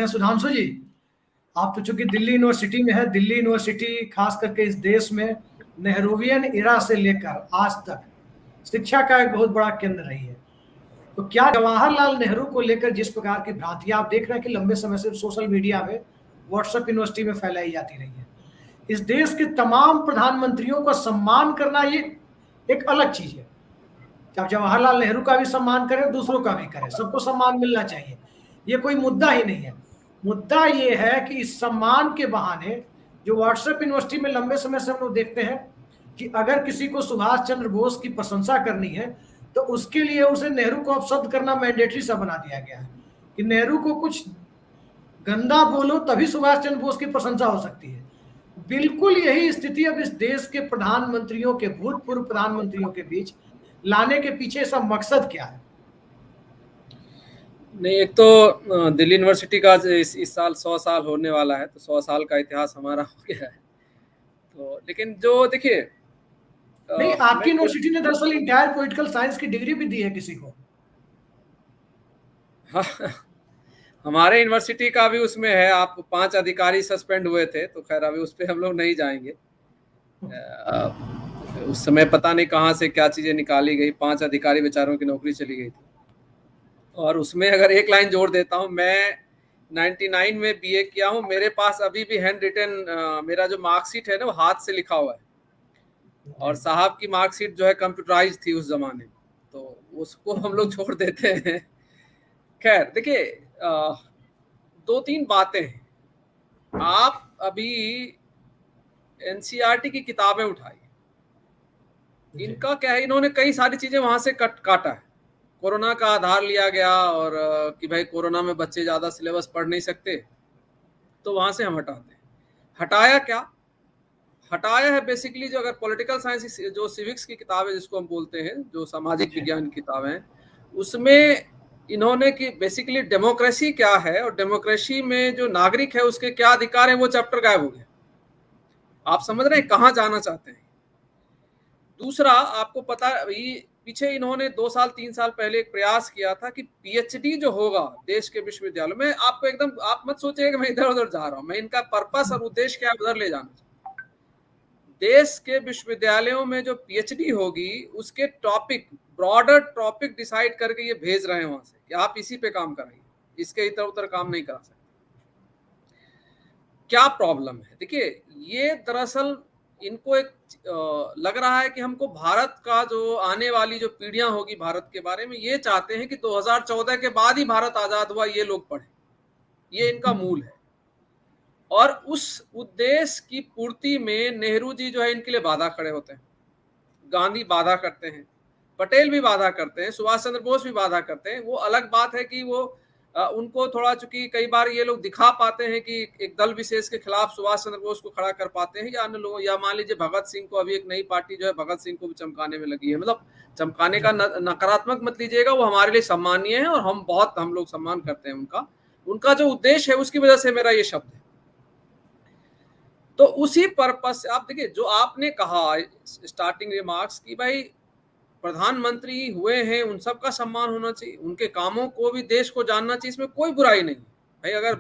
सुधांशु जी, आप तो चूंकि दिल्ली यूनिवर्सिटी में है, दिल्ली यूनिवर्सिटी खास करके इस देश में नेहरूवियन इरा से लेकर आज तक शिक्षा का एक बहुत बड़ा केंद्र रही है। तो क्या जवाहरलाल नेहरू को लेकर जिस प्रकार की भ्रांतियां आप देख रहे हैं कि लंबे समय से सोशल मीडिया में, व्हाट्सएप यूनिवर्सिटी में फैलाई जाती रही है, इस देश के तमाम प्रधानमंत्रियों का सम्मान करना ये एक अलग चीज है। आप जवाहरलाल नेहरू का भी सम्मान करें, दूसरों का भी करें, सबको सम्मान मिलना चाहिए, ये कोई मुद्दा ही नहीं है। मुद्दा ये है कि इस सम्मान के बहाने जो व्हाट्सएप यूनिवर्सिटी में लंबे समय से हम लोग देखते हैं कि अगर किसी को सुभाष चंद्र बोस की प्रशंसा करनी है तो उसके लिए उसे नेहरू को अपशब्द करना मैंडेटरी सा बना दिया गया है कि नेहरू को कुछ गंदा बोलो तभी सुभाष चंद्र बोस की प्रशंसा हो सकती है। बिल्कुल यही स्थिति अब इस देश के प्रधानमंत्रियों के, भूतपूर्व प्रधानमंत्रियों के बीच लाने के पीछे सब मकसद क्या है? नहीं, एक तो दिल्ली यूनिवर्सिटी का इस साल 100 साल होने वाला है, तो 100 साल का इतिहास हमारा हो गया है। तो लेकिन जो देखिए, नहीं, आपकी यूनिवर्सिटी ने दरअसल इंटायर पॉलिटिकल साइंस की डिग्री भी दी है किसी को। हाँ, हमारे यूनिवर्सिटी का भी उसमें है। आप 5 अधिकारी सस्पेंड हुए थे, तो खैर अभी उस पर हम लोग नहीं जाएंगे। उस समय पता नहीं कहाँ से क्या चीजें निकाली गई, 5 अधिकारी बेचारों की नौकरी चली गई थी। और उसमें अगर एक लाइन जोड़ देता हूँ, मैं 99 में बीए किया हूँ, मेरे पास अभी भी हैंड रिटन मेरा जो मार्कशीट है ना, वो हाथ से लिखा हुआ है। और साहब की मार्कशीट जो है कंप्यूटराइज थी उस जमाने में, तो उसको हम लोग छोड़ देते हैं। खैर देखिए, 2-3 बातें हैं। आप अभी एनसीईआरटी की किताबें उठाइए, इनका क्या है, इन्होंने कई सारी चीजें वहां से काटा है। कोरोना का आधार लिया गया और कि भाई कोरोना में बच्चे ज्यादा सिलेबस पढ़ नहीं सकते, तो वहां से हम हटाते हैं। हटाया क्या? हटाया है बेसिकली, जो अगर पॉलिटिकल साइंस, जो सिविक्स की किताबें जिसको हम बोलते हैं, जो सामाजिक विज्ञान की किताबें हैं, उसमें इन्होंने कि बेसिकली डेमोक्रेसी क्या है और डेमोक्रेसी में जो नागरिक है उसके क्या अधिकार हैं, वो चैप्टर गायब हो गया। आप समझ रहे हैं कहाँ जाना चाहते हैं। दूसरा, आपको पता पीछे इन्होंने 2 साल 3 साल पहले एक प्रयास किया था कि पीएचडी जो होगा देश के विश्वविद्यालय में, आपको एकदम, आप मत सोचिए कि मैं इधर उधर जा रहा हूं, मैं इनका पर्पस और उद्देश्य क्या उधर ले जाना चाहता हूं। देश के विश्वविद्यालयों में जो पीएचडी होगी उसके टॉपिक, ब्रॉडर टॉपिक डिसाइड करके ये भेज रहे हैं वहां से कि आप इसी पे काम कराइए, इसके इधर उधर काम नहीं करा सकते। क्या प्रॉब्लम है? देखिए, ये दरअसल इनको एक लग रहा है कि हमको भारत का जो आने वाली जो पीढ़ियां होगी भारत के बारे में, ये चाहते हैं कि 2014 के बाद ही भारत आजाद हुआ ये लोग पढ़ें, ये इनका मूल है। और उस उद्देश्य की पूर्ति में नेहरू जी जो है इनके लिए बाधा खड़े होते हैं, गांधी बाधा करते हैं, पटेल भी बाधा करते हैं, सुभाष चंद्र बोस भी बाधा करते हैं। वो अलग बात है कि वो उनको थोड़ा, चूंकि कई बार ये लोग दिखा पाते हैं कि एक दल विशेष के खिलाफ सुभाष चंद्र बोस को खड़ा कर पाते हैं, या अन्य लोगों, या मान लीजिए भगत सिंह को, अभी एक नई पार्टी जो है भगत सिंह को भी चमकाने में लगी है। मतलब चमकाने का नकारात्मक मत लीजिएगा, वो हमारे लिए सम्मानीय है और हम लोग सम्मान करते हैं उनका जो उद्देश्य है उसकी वजह से मेरा ये शब्द है। तो उसी पर्पस से आप देखिए, जो आपने कहा स्टार्टिंग रिमार्क्स की, भाई प्रधानमंत्री हुए हैं, उन सब का सम्मान होना चाहिए, उनके कामों को भी देश को जानना चाहिए, इसमें कोई बुराई नहीं। भाई अगर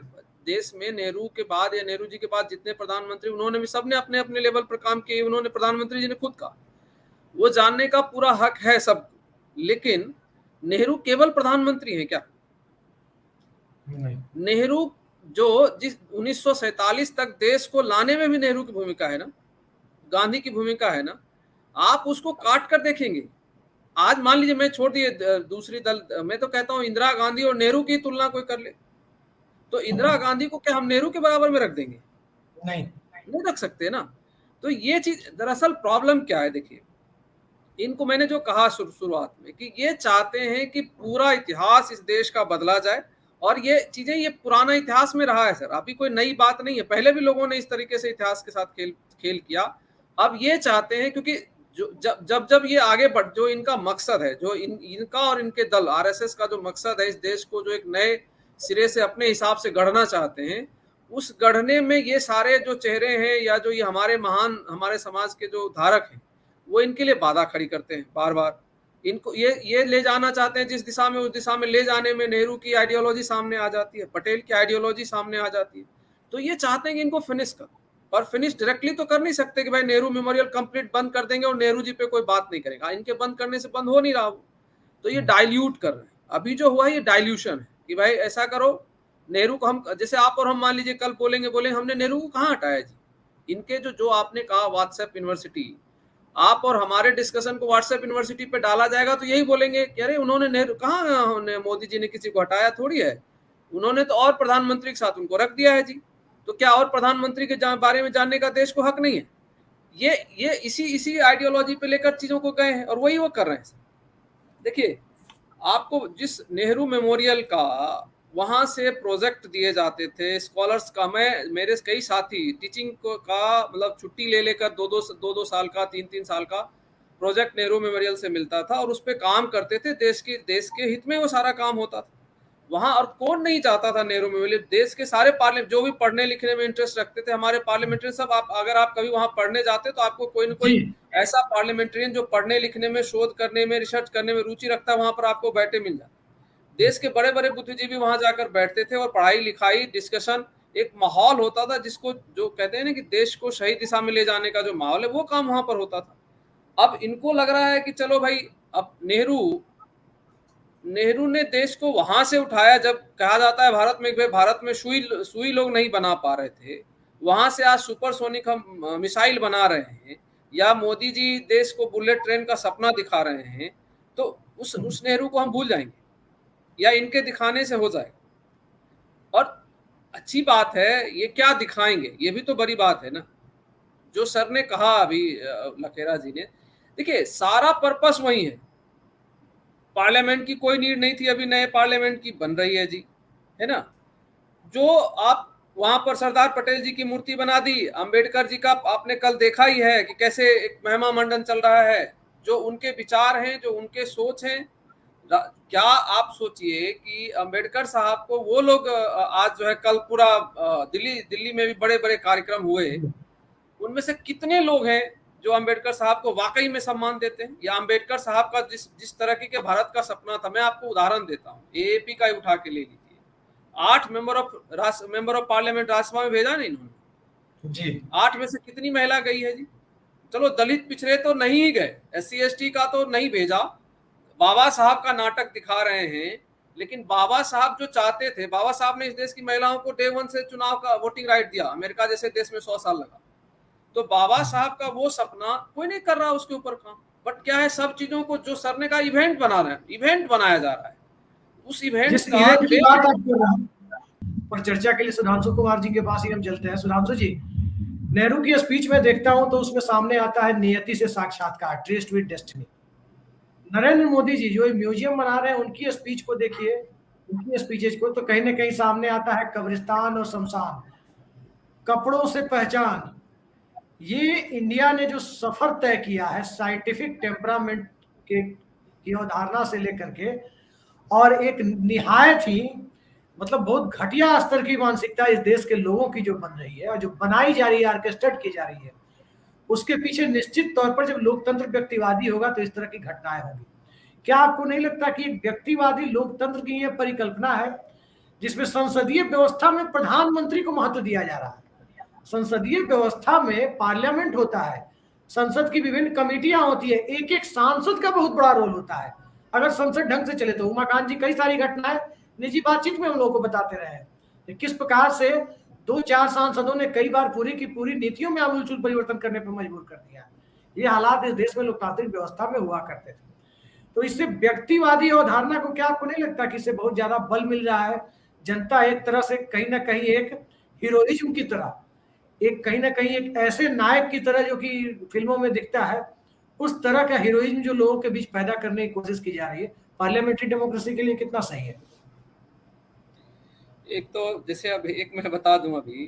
देश में नेहरू के बाद या नेहरू जी के बाद जितने प्रधानमंत्री, उन्होंने भी सबने अपने अपने लेवल पर काम किए, उन्होंने, प्रधानमंत्री जी ने खुद कहा, वो जानने का पूरा हक है सबको। लेकिन नेहरू केवल प्रधानमंत्री हैं क्या? नेहरू जो जिस 1947 तक देश को लाने में भी नेहरू की भूमिका है ना, गांधी की भूमिका है ना, आप उसको काट कर देखेंगे। आज मान लीजिए मैं छोड़ दिए दूसरी दल, मैं तो कहता हूं इंदिरा गांधी और नेहरू की तुलना कोई कर ले, तो इंदिरा गांधी को क्या हम नेहरू के बराबर में रख देंगे? नहीं रख सकते ना। तो ये चीज, दरअसल प्रॉब्लम क्या है, देखिए इनको मैंने जो कहा शुरुआत में कि ये चाहते हैं कि पूरा इतिहास इस देश का बदला जाए, और ये चीजें, ये पुराना इतिहास में रहा है सर, अभी कोई नई बात नहीं है, पहले भी लोगों ने इस तरीके से इतिहास के साथ खेल किया। अब ये चाहते हैं, क्योंकि जो जब ये आगे बढ़, जो इनका मकसद है, जो इनका और इनके दल आरएसएस का जो मकसद है, इस देश को जो एक नए सिरे से अपने हिसाब से गढ़ना चाहते हैं, उस गढ़ने में ये सारे जो चेहरे हैं या जो ये हमारे महान, हमारे समाज के जो धारक हैं, वो इनके लिए बाधा खड़ी करते हैं बार बार। इनको ये ले जाना चाहते हैं जिस दिशा में, उस दिशा में ले जाने में नेहरू की आइडियोलॉजी सामने आ जाती है, पटेल की आइडियोलॉजी सामने आ जाती है। तो ये चाहते हैं कि इनको फिनिश कर, और फिनिश डायरेक्टली तो कर नहीं सकते कि भाई नेहरू मेमोरियल कंप्लीट बंद कर देंगे और नेहरू जी पे कोई बात नहीं करेगा, इनके बंद करने से बंद हो नहीं रहा वो। तो ये डाइल्यूट कर रहे हैं, अभी जो हुआ ये डाइल्यूशन है कि भाई ऐसा करो, नेहरू को हम, जैसे आप और हम मान लीजिए कल बोलेंगे हमने नेहरू को कहाँ हटाया जी। इनके जो आपने कहा व्हाट्सएप यूनिवर्सिटी, आप और हमारे डिस्कशन को व्हाट्सएप यूनिवर्सिटी पे डाला जाएगा तो यही बोलेंगे कि अरे उन्होंने नेहरू कहाँ, मोदी जी ने किसी को हटाया थोड़ी है, उन्होंने तो और प्रधानमंत्री के साथ उनको रख दिया है जी। तो क्या और प्रधानमंत्री के बारे में जानने का देश को हक नहीं है? ये इसी आइडियोलॉजी पे लेकर चीजों को गए हैं और वही वो कर रहे हैं। देखिए, आपको जिस नेहरू मेमोरियल का वहां से प्रोजेक्ट दिए जाते थे स्कॉलर्स का, मेरे कई साथी टीचिंग का मतलब छुट्टी ले लेकर दो साल का, 3 साल का प्रोजेक्ट नेहरू मेमोरियल से मिलता था और उस पर काम करते थे, देश के हित में वो सारा काम होता था वहां। और कौन नहीं चाहता था नेहरू मेमोरियल? देश के सारे पार्लियामेंट जो भी पढ़ने लिखने में इंटरेस्ट रखते थे, हमारे पार्लियामेंट्री सब, अगर आप कभी वहां पढ़ने जाते तो आपको कोई ना कोई ऐसा पार्लियामेंट्रियन जो पढ़ने लिखने में, शोध करने में, रिसर्च करने में रुचि रखता है, वहां पर आपको बैठे मिल जाए। देश के बड़े बड़े बुद्धिजीवी वहां जाकर बैठते थे और पढ़ाई लिखाई, डिस्कशन, एक माहौल होता था जिसको जो कहते हैं ना कि देश को सही दिशा में ले जाने का जो माहौल है, वो काम वहां पर होता था। अब इनको लग रहा है कि चलो भाई, अब नेहरू ने देश को वहां से उठाया, जब कहा जाता है भारत में सुई लोग नहीं बना पा रहे थे, वहां से आज सुपरसोनिक हम मिसाइल बना रहे हैं, या मोदी जी देश को बुलेट ट्रेन का सपना दिखा रहे हैं, तो उस नेहरू को हम भूल जाएंगे या इनके दिखाने से हो जाएगा। और अच्छी बात है, ये क्या दिखाएंगे, ये भी तो बड़ी बात है ना। जो सर ने कहा अभी लखेरा जी ने, देखिए सारा पर्पस वही है, पार्लियामेंट की कोई नीड नहीं थी, अभी नए पार्लियामेंट की बन रही है जी, है ना। जो आप वहां पर सरदार पटेल जी की मूर्ति बना दी, अंबेडकर जी का आपने कल देखा ही है कि कैसे एक महिमा मंडन चल रहा है, जो उनके विचार हैं, जो उनके सोच हैं। क्या आप सोचिए कि अंबेडकर साहब को वो लोग आज जो है, कल पूरा दिल्ली में भी बड़े बड़े कार्यक्रम हुए, उनमें से कितने लोग हैं जो अंबेडकर साहब को वाकई में सम्मान देते हैं, या अंबेडकर साहब का जिस तरह के भारत का सपना था। मैं आपको उदाहरण देता हूँ, एएपी का उठा के ले लीजिए, 8 मेंबर ऑफ पार्लियामेंट राज्यसभा में भेजा नहीं इन्होंने जी, 8 में से कितनी महिला गई है जी? चलो दलित पिछड़े तो नहीं ही गए, SC ST का तो नहीं भेजा, बाबा साहब का नाटक दिखा रहे हैं। लेकिन बाबा साहब जो चाहते थे, बाबा साहब ने इस देश की महिलाओं को डे 1 से चुनाव का वोटिंग राइट दिया, अमेरिका जैसे देश में 100 साल लगा। तो बाबा साहब का वो सपना कोई नहीं कर रहा उसके ऊपर काम, बट क्या है, सब चीजों को जो सर ने कहा इवेंट बना रहे हैं, इवेंट बनाया जा रहा है। उस इवेंट का इवेंट की बात आप कर रहे हैं, और चर्चा के लिए सुधांशु कुमार जी के पास ही हम चलते हैं। सुधांशु जी, नेहरू की स्पीच में देखता हूं तो उसमें सामने आता है नियति से साक्षात्कार, traced with destiny. Narendra Modi ji जो म्यूजियम बना रहे हैं, उनकी स्पीच को देखिए, उनकी स्पीचेज को, तो कहीं ना कहीं सामने आता है कब्रिस्तान और शमशान, कपड़ों से पहचान। ये इंडिया ने जो सफर तय किया है साइंटिफिक टेम्परामेंट की अवधारणा से लेकर के, और एक निहायत ही मतलब बहुत घटिया स्तर की मानसिकता इस देश के लोगों की जो बन रही है और जो बनाई जा रही है, ऑर्केस्ट्रेट की जा रही है, उसके पीछे निश्चित तौर पर जब लोकतंत्र व्यक्तिवादी होगा तो इस तरह की घटनाएं होंगी। क्या आपको नहीं लगता कि एक व्यक्तिवादी लोकतंत्र की यह परिकल्पना है जिसमें संसदीय व्यवस्था में प्रधानमंत्री को महत्व दिया जा रहा है? संसदीय व्यवस्था में पार्लियामेंट होता है, संसद की विभिन्न कमेटियां होती है, एक एक सांसद का बहुत बड़ा रोल होता है अगर संसद ढंग से चले तो। उमाकांत जी कई सारी घटनाएं निजी बातचीत में हम लोगों को बताते रहे हैं किस प्रकार से 2-4 सांसदों ने कई बार पूरी की पूरी नीतियों में आमूलचूल परिवर्तन करने पर मजबूर कर दिया। ये हालात इस देश में लोकतांत्रिक व्यवस्था में हुआ करते थे। तो इससे व्यक्तिवादी अवधारणा को क्या आपको नहीं लगता कि इससे बहुत ज्यादा बल मिल रहा है? जनता एक तरह से कहीं ना कहीं एक हीरोइज्म की तरह, एक कहीं ना कहीं एक ऐसे नायक की तरह जो कि फिल्मों में दिखता है, उस तरह का हीरोइज्म जो लोगों के बीच पैदा करने की कोशिश की जा रही है, पार्लियामेंट्री डेमोक्रेसी के लिए कितना सही है? एक तो जैसे अब एक मैं बता दूं, अभी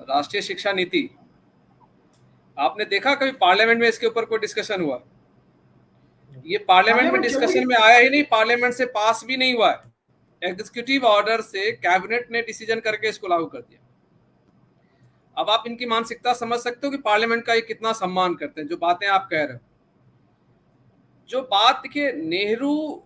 राष्ट्रीय शिक्षा नीति, आपने देखा कभी पार्लियामेंट में इसके ऊपर कोई डिस्कशन हुआ? ये पार्लियामेंट में डिस्कशन में आया ही नहीं, पार्लियामेंट से पास भी नहीं हुआ है। एग्जीक्यूटिव ऑर्डर से कैबिनेट ने डिसीजन करके इसको लागू कर दिया। अब आप इनकी मानसिकता समझ सकते हो कि पार्लियामेंट का ये कितना सम्मान करते हैं, जो बातें आप कह रहे हो। जो बात देखिए नेहरू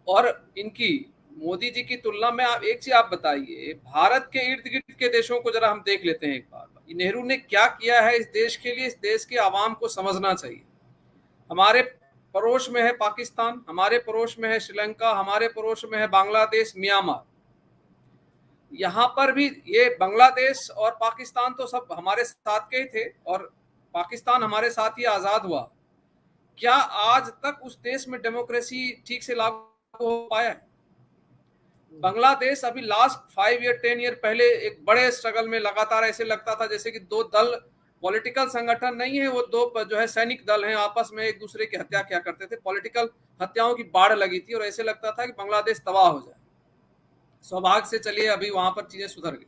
और इनकी मोदी जी की तुलना में, आप एक चीज आप बताइए, भारत के इर्द गिर्द के देशों को जरा हम देख लेते हैं एक बार। नेहरू ने क्या किया है इस देश के लिए, इस देश के आवाम को समझना चाहिए। हमारे पड़ोस में है पाकिस्तान, हमारे पड़ोस में है श्रीलंका, हमारे पड़ोस में है बांग्लादेश, म्यांमार। यहाँ पर भी ये बांग्लादेश और पाकिस्तान तो सब हमारे साथ के ही थे, और पाकिस्तान हमारे साथ ही आजाद हुआ। क्या आज तक उस देश में डेमोक्रेसी ठीक से लागू हो पाया है? बांग्लादेश अभी लास्ट 5 ईयर 10 ईयर पहले एक बड़े स्ट्रगल में लगातार ऐसे लगता था जैसे कि दो दल, पॉलिटिकल संगठन नहीं है वो, दो जो है सैनिक दल हैं, आपस में एक दूसरे की हत्या क्या करते थे। पॉलिटिकल हत्याओं की बाढ़ लगी थी और ऐसे लगता था कि बांग्लादेश तबाह हो जाए। सौभाग्य से चलिए अभी वहां पर चीजें सुधर गई।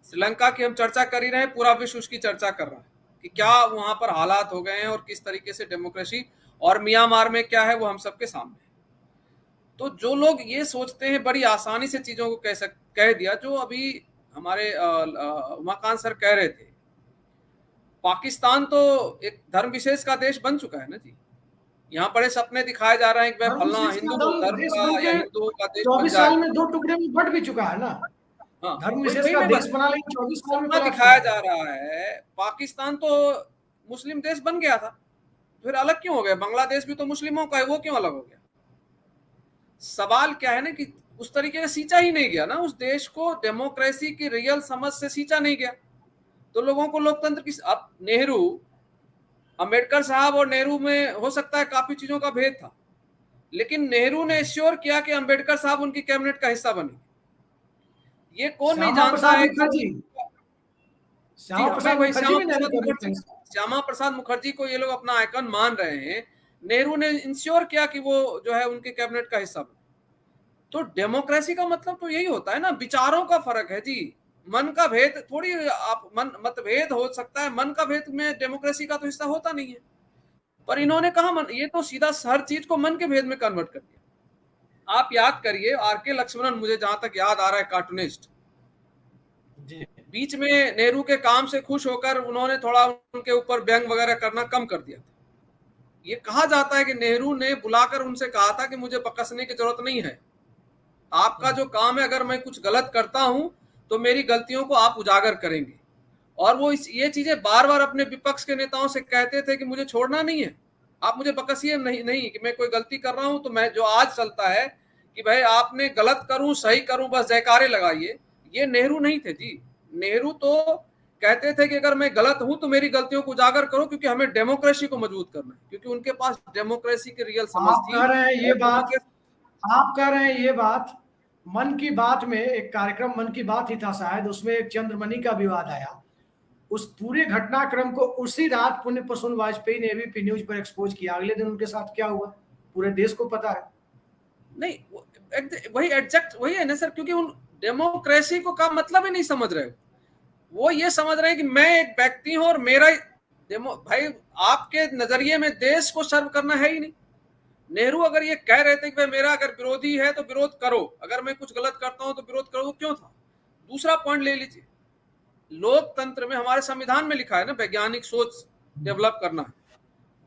श्रीलंका की हम चर्चा कर ही रहे हैं, पूरा विश्व उसकी चर्चा कर रहा है कि क्या वहां पर हालात हो गए हैं और किस तरीके से डेमोक्रेसी, और म्यांमार में क्या है वो हम सबके सामने। तो जो लोग ये सोचते हैं बड़ी आसानी से चीजों को कह दिया, जो अभी हमारे उमाकांत सर कह रहे थे, पाकिस्तान तो एक धर्म विशेष का देश बन चुका है ना जी। यहाँ बड़े सपने दिखाए जा रहे हैं कि फलना हिंदू धर्म का या हिंदुओं का देश बन 24 साल में 2 टुकड़े में बट भी चुका है ना। हाँ, धर्म विशेष का देश बना, लेकिन 24 साल में दिखाया जा रहा है। पाकिस्तान तो मुस्लिम देश बन गया था, फिर अलग क्यों हो गया? बांग्लादेश भी तो मुस्लिमों का है, वो क्यों अलग हो गया? सवाल क्या है ना कि उस तरीके से सींचा ही नहीं गया ना उस देश को, डेमोक्रेसी की रियल समझ से सींचा नहीं गया। तो लोगों को लोकतंत्र की, अब नेहरू, अंबेडकर साहब और नेहरू में हो सकता है काफी चीजों का भेद था, लेकिन नेहरू ने श्योर किया कि अंबेडकर साहब उनकी कैबिनेट का हिस्सा बने। ये कौन नहीं जानता है? श्यामा प्रसाद मुखर्जी को ये लोग अपना आइकन मान रहे हैं। नेहरू ने इंश्योर किया कि वो जो है उनके कैबिनेट का हिस्सा बने। तो डेमोक्रेसी का मतलब तो यही होता है ना, विचारों का फर्क है जी, मन का भेद थोड़ी। आप मतभेद हो सकता है, मन का भेद में डेमोक्रेसी का तो हिस्सा होता नहीं है। पर इन्होंने कहा ये तो सीधा हर चीज को मन के भेद में कन्वर्ट कर दिया। आप याद करिए आर.के. लक्ष्मणन, मुझे जहां तक याद आ रहा है, कार्टूनिस्ट, बीच में नेहरू के काम से खुश होकर उन्होंने थोड़ा उनके ऊपर व्यंग वगैरह करना कम कर दिया था। ये कहा जाता है कि नेहरू ने बुलाकर उनसे कहा था कि मुझे बकसने की जरूरत नहीं है, आपका जो काम है, अगर मैं कुछ गलत करता हूं तो मेरी गलतियों को आप उजागर करेंगे। और वो ये चीजें बार बार अपने विपक्ष के नेताओं से कहते थे कि मुझे छोड़ना नहीं है, आप मुझे बकसिए नहीं कि मैं कोई गलती कर रहा हूं तो मैं, जो आज चलता है कि भाई आपने गलत करूं सही करूं बस जयकारे लगाइए, ये नेहरू नहीं थे जी। नेहरू तो कहते थे कि अगर मैं गलत हूं तो मेरी गलतियों को उजागर करो, क्योंकि हमें डेमोक्रेसी को मजबूत करना है, क्योंकि उनके पास डेमोक्रेसी की रियल समझ थी। आप कह रहे हैं ये बात मन की बात में, एक कार्यक्रम मन की बात ही था शायद, उसमें एक चंद्रमणि का विवाद आया। उस पूरे घटनाक्रम को उसी रात पुण्य प्रसून वाजपेयी ने एबीपी न्यूज पर एक्सपोज किया। अगले दिन उनके साथ क्या हुआ पूरे देश को पता है। नहीं, वही एग्जैक्ट वही है ना सर, क्योंकि उन डेमोक्रेसी को का मतलब ही नहीं समझ रहे। वो ये समझ रहे हैं कि मैं एक व्यक्ति हूं और मेरा भाई, आपके नजरिए में देश को सर्व करना है ही नहीं। नेहरू अगर ये कह रहे थे कि भाई मेरा अगर विरोधी है तो विरोध करो, अगर मैं कुछ गलत करता हूं तो विरोध करो, वो क्यों था? दूसरा पॉइंट ले लीजिए, लोकतंत्र में हमारे संविधान में लिखा है ना, वैज्ञानिक सोच डेवलप करना है,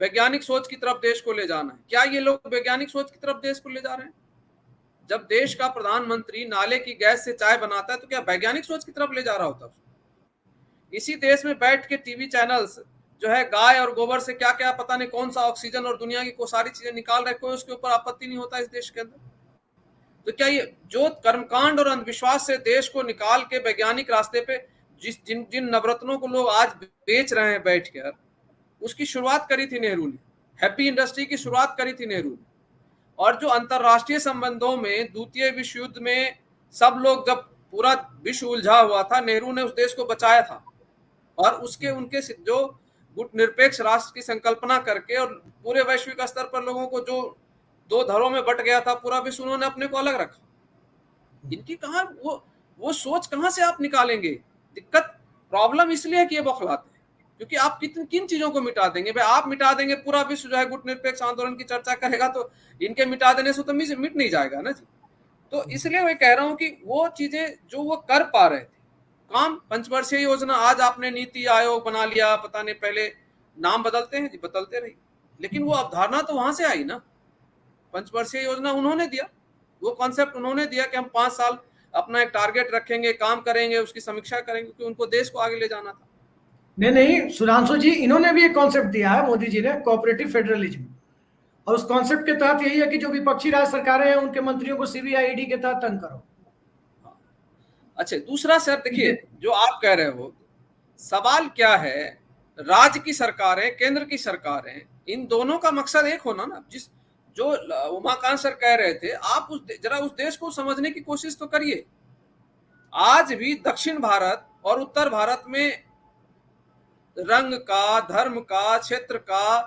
वैज्ञानिक सोच की तरफ देश को ले जाना है। क्या ये लोग वैज्ञानिक सोच की तरफ देश को ले जा रहे हैं? जब देश का प्रधानमंत्री नाले की गैस से चाय बनाता है तो क्या वैज्ञानिक सोच की तरफ ले जा रहा होता? इसी देश में बैठ के टीवी चैनल्स जो है गाय और गोबर से क्या क्या पता नहीं कौन सा ऑक्सीजन और दुनिया की को सारी चीजें निकाल रहे, कोई उसके ऊपर आपत्ति नहीं होता इस देश के अंदर? तो क्या ये जो कर्मकांड और अंधविश्वास से देश को निकाल के वैज्ञानिक रास्ते पे जिन नवरत्नों को लोग आज बेच रहे हैं बैठकर, उसकी शुरुआत करी थी नेहरू ने। हैप्पी इंडस्ट्री की शुरुआत करी थी नेहरू ने। और जो अंतरराष्ट्रीय संबंधों में द्वितीय विश्व युद्ध में सब लोग जब पूरा विश्व उलझा हुआ था, नेहरू ने उस देश को बचाया था। और उसके उनके जो गुटनिरपेक्ष राष्ट्र की संकल्पना करके और पूरे वैश्विक स्तर पर लोगों को जो दो धड़ों में बट गया था पूरा विश्व, उन्होंने अपने को अलग रखा। इनकी कहां वो सोच कहां से आप निकालेंगे? दिक्कत प्रॉब्लम इसलिए है कि ये बौखलाते हैं, क्योंकि आप किन चीजों को मिटा देंगे? भाई आप मिटा देंगे, पूरा विश्व जो है गुटनिरपेक्ष आंदोलन की चर्चा करेगा, तो इनके मिटा देने से तो मिट नहीं जाएगा ना जी। तो इसलिए मैं कह रहा हूं कि वो चीजें जो वो कर पा रहे थे काम, पंचवर्षीय योजना, आज आपने नीति आयोग बना लिया, पता नहीं पहले नाम बदलते हैं जी, बदलते रही, लेकिन वो अवधारणा तो वहां से आई ना। पंचवर्षीय योजना उन्होंने दिया, वो कॉन्सेप्ट उन्होंने दिया कि हम 5 साल अपना एक टारगेट रखेंगे, काम करेंगे, उसकी समीक्षा करेंगे, क्योंकि उनको देश को आगे ले जाना था। नहीं सुधांशु जी, इन्होंने भी एक कॉन्सेप्ट दिया है, मोदी जी ने, कोऑपरेटिव फेडरलिज्म, और उस कॉन्सेप्ट के तहत यही है कि जो विपक्षी राज्य सरकारें हैं उनके मंत्रियों को सीबीआई ईडी के तहत तंग करो। अच्छा, दूसरा सर देखिए, जो आप कह रहे हो, सवाल क्या है, राज्य की सरकारें, केंद्र की सरकारें, इन दोनों का मकसद एक होना ना। जिस जो उमाकांत सर कह रहे थे, आप जरा उस देश को समझने की कोशिश तो करिए। आज भी दक्षिण भारत और उत्तर भारत में रंग का, धर्म का, क्षेत्र का,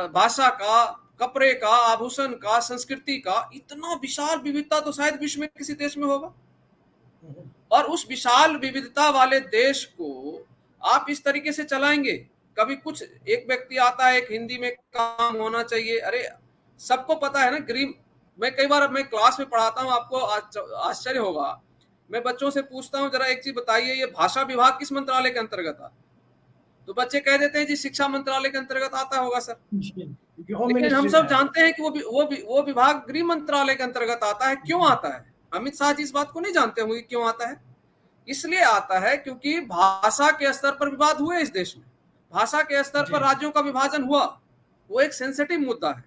भाषा का, कपड़े का, आभूषण का, संस्कृति का इतना विशाल विविधता तो शायद विश्व में किसी देश में होगा। और उस विशाल विविधता वाले देश को आप इस तरीके से चलाएंगे। कभी कुछ एक व्यक्ति आता है, एक हिंदी में काम होना चाहिए, अरे सबको पता है ना, गरीब, मैं कई बार मैं क्लास में पढ़ाता हूँ, आपको आश्चर्य होगा, मैं बच्चों से पूछता हूँ जरा एक चीज बताइए, ये भाषा विभाग किस मंत्रालय के अंतर्गत आता है? तो बच्चे कह देते हैं जी शिक्षा मंत्रालय के अंतर्गत आता होगा सर। लेकिन हम सब जानते हैं कि वो विभाग गृह मंत्रालय के अंतर्गत आता है। क्यों आता है? अमित शाह जी इस बात को नहीं जानते होंगे क्यों आता है। इसलिए आता है क्योंकि भाषा के स्तर पर विवाद हुए इस देश में, भाषा के स्तर पर राज्यों का विभाजन हुआ, वो एक सेंसिटिव मुद्दा है।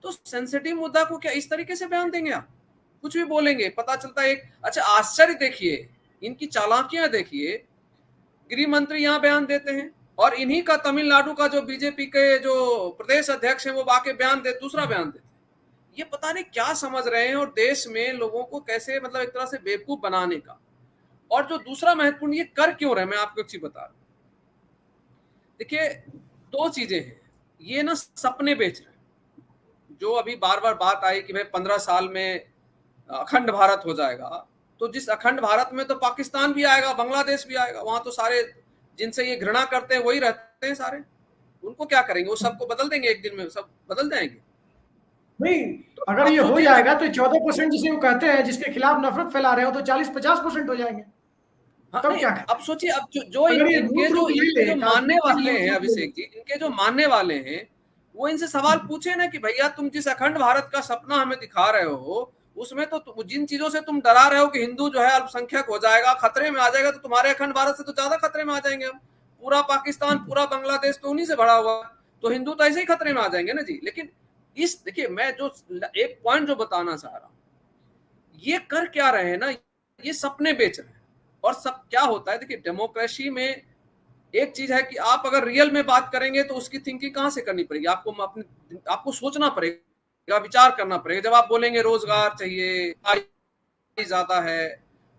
तो सेंसिटिव मुद्दा को क्या इस तरीके से बयान देंगे आप? कुछ भी बोलेंगे, पता चलता है एक, अच्छा आश्चर्य देखिए, इनकी चालाकियां देखिए, गृह मंत्री यहाँ बयान देते हैं और इन्हीं का तमिलनाडु का जो बीजेपी के जो प्रदेश अध्यक्ष हैं वो आके बयान दे, दूसरा बयान देते हैं। ये पता नहीं क्या समझ रहे हैं और देश में लोगों को कैसे मतलब एक तरह से बेवकूफ बनाने का। और जो दूसरा महत्वपूर्ण, ये कर क्यों रहे, मैं आपको एक चीज बता रहा हूं। देखिए, दो चीजें हैं, ये ना सपने बेच रहे हैं। जो अभी बार बार बात आई कि भाई 15 साल में अखंड भारत हो जाएगा, तो जिस अखंड भारत में तो पाकिस्तान भी आएगा, बांग्लादेश भी आएगा, वहां तो सारे जिनसे ये घृणा करते हैं वही रहते हैं सारे, उनको क्या करेंगे? वो सबको बदल देंगे, एक दिन में सब बदल जाएंगे। नहीं, तो अगर ये हो जाएगा तो 14% जिसे वो कहते हैं, जिसके खिलाफ नफरत फैला रहे हो, तो 40-50% हो जाएंगे। हाँ, तब क्या अब सोचिए, अब जो इनके जो मानने वाले हैं, अभिषेक जी, इनके जो मानने वाले हैं, वो इनसे सवाल पूछे ना कि भैया तुम जिस अखंड भारत का सपना हमें दिखा रहे हो, उसमें तो जिन चीजों से तुम डरा रहे हो कि हिंदू जो है अल्पसंख्यक हो जाएगा, खतरे में आ जाएगा, तो तुम्हारे अखंड भारत से तो ज्यादा खतरे में आ जाएंगे हम। पूरा पाकिस्तान, पूरा बांग्लादेश तो उन्हीं से भरा हुआ, तो हिंदू तो ऐसे ही खतरे में आ जाएंगे ना जी। लेकिन इस देखिए, मैं जो एक पॉइंट जो बताना चाह रहा हूं, ये कर क्या रहे हैं ना, ये सपने बेच रहे हैं। और सब क्या होता है, देखिए डेमोक्रेसी में एक चीज है कि आप अगर रियल में बात करेंगे तो उसकी थिंकिंग कहां से करनी पड़ेगी, आपको सोचना पड़ेगा, विचार करना पड़ेगा। जब आप बोलेंगे रोजगार चाहिए, आय ज्यादा है,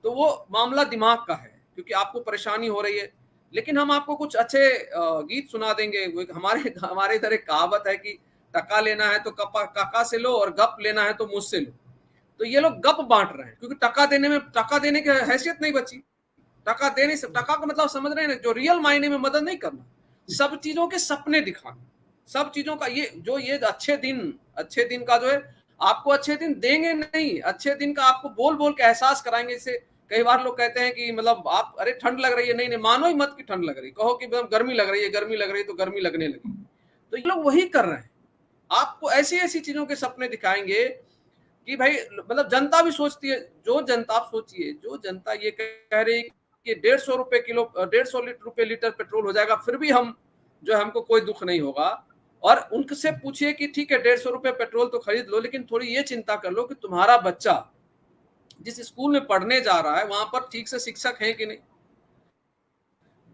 तो वो मामला दिमाग का है, क्योंकि आपको परेशानी हो रही है। लेकिन हम आपको कुछ अच्छे गीत सुना देंगे। हमारे इधर एक कहावत है कि टका लेना है तो काका से लो और गप लेना है तो मुझसे लो। तो ये लोग गप बांट रहे हैं, क्योंकि टका देने की हैसियत नहीं बची। टका देने से, टका का मतलब समझ रहे हैं, जो रियल मायने में मदद नहीं करना, सब चीजों के सपने दिखाना, सब चीजों का ये अच्छे दिन का जो है, आपको अच्छे दिन देंगे नहीं, अच्छे दिन का आपको बोल बोल के एहसास कराएंगे। इससे कई बार लोग कहते हैं कि मतलब आप, अरे ठंड लग रही है, नहीं मानो ही मत कि ठंड लग रही, कहो कि गर्मी लग रही है, तो गर्मी लगने लगी। तो ये लोग वही कर रहे हैं, आपको ऐसी ऐसी चीजों के सपने दिखाएंगे कि भाई मतलब जनता भी सोचती है, जो जनता, आप सोचिए, जो जनता ये कह रही है कि 150 रुपए लीटर पेट्रोल हो जाएगा, फिर भी हम जो है, हमको कोई दुख नहीं होगा। और उनसे पूछिए कि ठीक है 150 रुपए पेट्रोल तो खरीद लो, लेकिन थोड़ी ये चिंता कर लो कि तुम्हारा बच्चा जिस स्कूल में पढ़ने जा रहा है, वहां पर ठीक से शिक्षक हैं कि नहीं।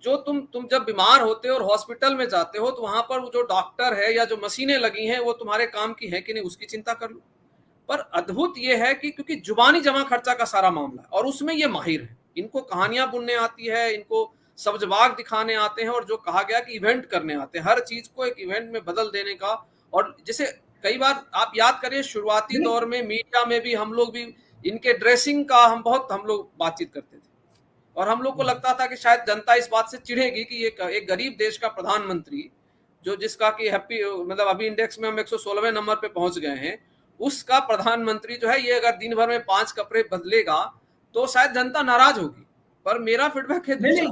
जो तुम जब बीमार होते हो और हॉस्पिटल में जाते हो, तो वहां पर जो डॉक्टर है या जो मशीनें लगी हैं वो तुम्हारे काम की है कि नहीं, उसकी चिंता कर लो। पर अद्भुत ये है कि क्योंकि जुबानी जमा खर्चा का सारा मामला है और उसमें ये माहिर है, इनको कहानियां बुनने आती है, इनको सब्जबाग दिखाने आते हैं, और जो कहा गया कि इवेंट करने आते हैं, हर चीज को एक इवेंट में बदल देने का। और जैसे कई बार आप याद करिए, शुरुआती दौर में मीडिया में भी हम लोग भी इनके ड्रेसिंग का हम लोग बातचीत करते थे, और हम लोग को लगता था कि शायद जनता इस बात से चिढ़ेगी कि एक गरीब देश का प्रधानमंत्री, जो जिसका कि हैप्पी मतलब अभी इंडेक्स में हम 116वें नंबर पे पहुंच गए हैं, उसका प्रधानमंत्री जो है, ये अगर दिन भर में 5 कपड़े बदलेगा तो शायद जनता नाराज होगी। पर मेरा फीडबैक है दूसरा,